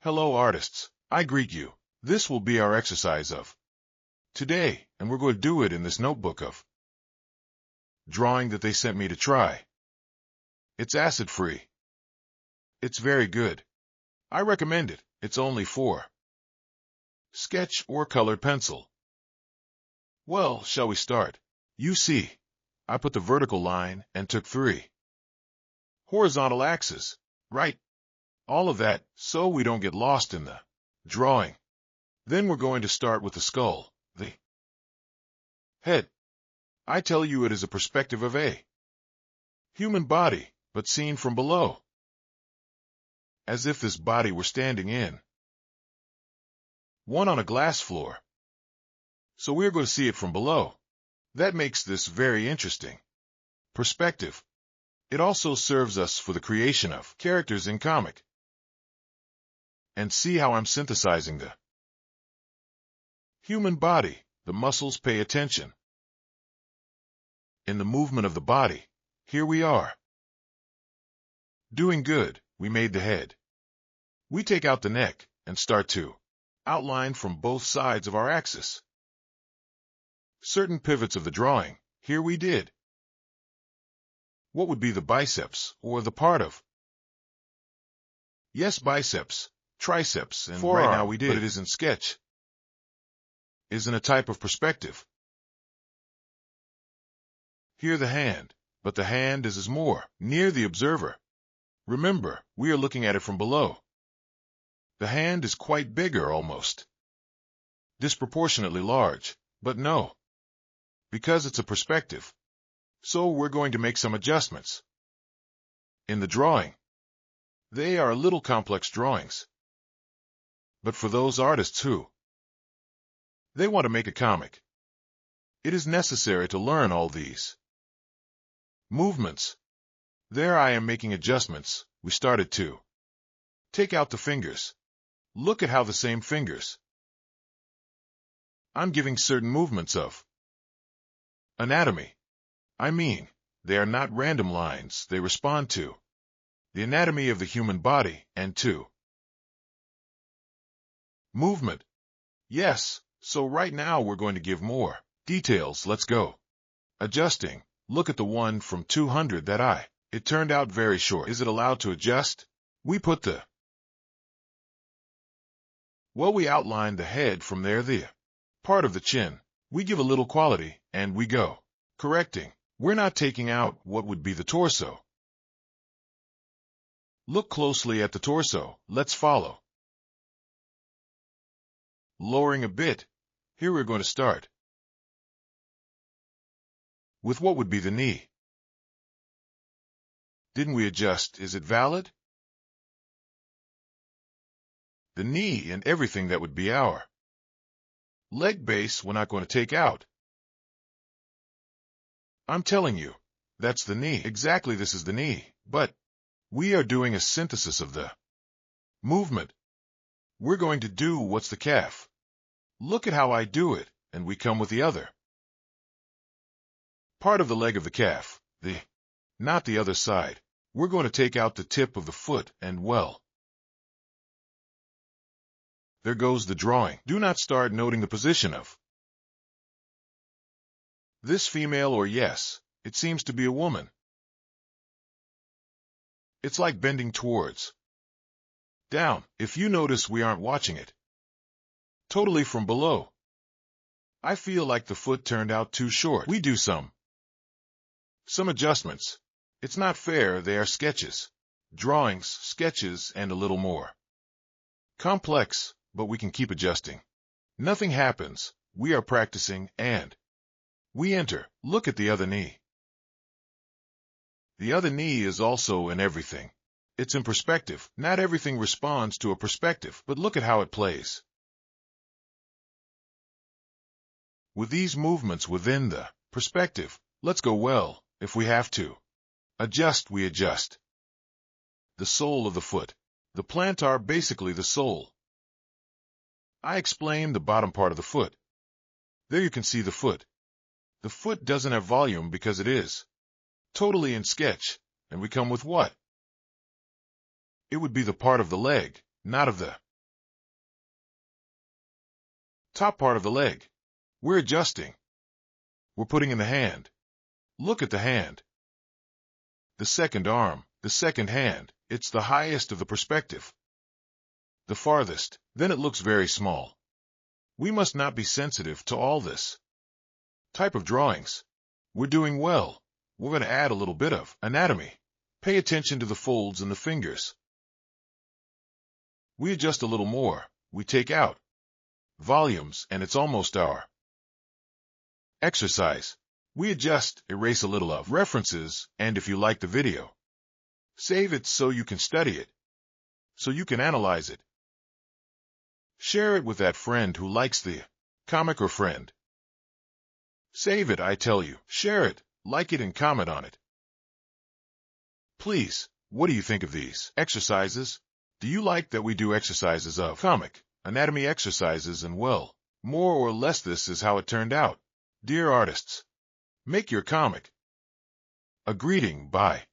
Hello artists, I greet you. This will be our exercise of today, and we're going to do it in this notebook of drawing that they sent me to try. It's acid-free. It's very good. I recommend it. It's only for sketch or colored pencil. Well, shall we start? You see, I put the vertical line and took 3 horizontal axes, right? All of that, so we don't get lost in the drawing. Then we're going to start with the skull, the head. I tell you it is a perspective of a human body, but seen from below, as if this body were standing in one on a glass floor. So we're going to see it from below. That makes this very interesting. Perspective. It also serves us for the creation of characters in comic. And see how I'm synthesizing the human body. The muscles pay attention. In the movement of the body, here we are. Doing good, we made the head. We take out the neck and start to outline from both sides of our axis. Certain pivots of the drawing, here we did. What would be the biceps, or the part of? Yes, biceps, triceps, and forearm, right now we did. But it isn't sketch. Isn't a type of perspective. Here the hand, but the hand is more near the observer. Remember, we are looking at it from below. The hand is quite bigger almost. Disproportionately large, but no. Because it's a perspective. So we're going to make some adjustments. In the drawing, they are a little complex drawings. But for those artists who they want to make a comic, it is necessary to learn all these movements. There I am making adjustments. We started to take out the fingers. Look at how the same fingers. I'm giving certain movements of anatomy. I mean, they are not random lines. They respond to the anatomy of the human body and to movement. Yes, so right now we're going to give more details. Let's go. Adjusting. Look at the one from 200 that it turned out very short. Is it allowed to adjust? We put the we outline the head from there, the part of the chin. We give a little quality, and we go correcting. We're not taking out what would be the torso. Look closely at the torso. Let's follow. Lowering a bit. Here we're going to start with what would be the knee. Didn't we adjust? Is it valid? The knee and everything that would be our leg base we're not going to take out. I'm telling you, that's the knee. Exactly, this is the knee, but we are doing a synthesis of the movement. We're going to do what's the calf. Look at how I do it, and we come with the other part of the leg of the calf, not the other side. We're going to take out the tip of the foot and there goes the drawing. Do not start noting the position of this female, or yes, it seems to be a woman. It's like bending towards down. If you notice, we aren't watching it totally from below. I feel like the foot turned out too short. We do some adjustments. It's not fair. They are sketches, drawings, sketches, and a little more complex, but we can keep adjusting. Nothing happens. We are practicing, and we enter. Look at the other knee. The other knee is also in everything. It's in perspective. Not everything responds to a perspective, but look at how it plays. With these movements within the perspective, let's go well. If we have to adjust, we adjust. The sole of the foot. The plantar, basically the sole. I explained the bottom part of the foot. There you can see the foot. The foot doesn't have volume because it is totally in sketch, and we come with what? It would be the part of the leg, not of the Top part of the leg. We're adjusting. We're putting in the hand. Look at the hand. The second arm, the second hand, it's the highest of the perspective. The farthest, then it looks very small. We must not be sensitive to all this. Type of drawings. We're doing well. We're going to add a little bit of anatomy. Pay attention to the folds in the fingers. We adjust a little more. We take out volumes, and it's almost our exercise. We adjust, erase a little of references, and if you like the video, save it so you can study it, so you can analyze it. Share it with that friend who likes the comic or friend. Save it, I tell you. Share it, like it, and comment on it. Please, what do you think of these exercises? Do you like that we do exercises of comic, anatomy exercises, and well, more or less this is how it turned out. Dear artists, make your comic a greeting. Bye.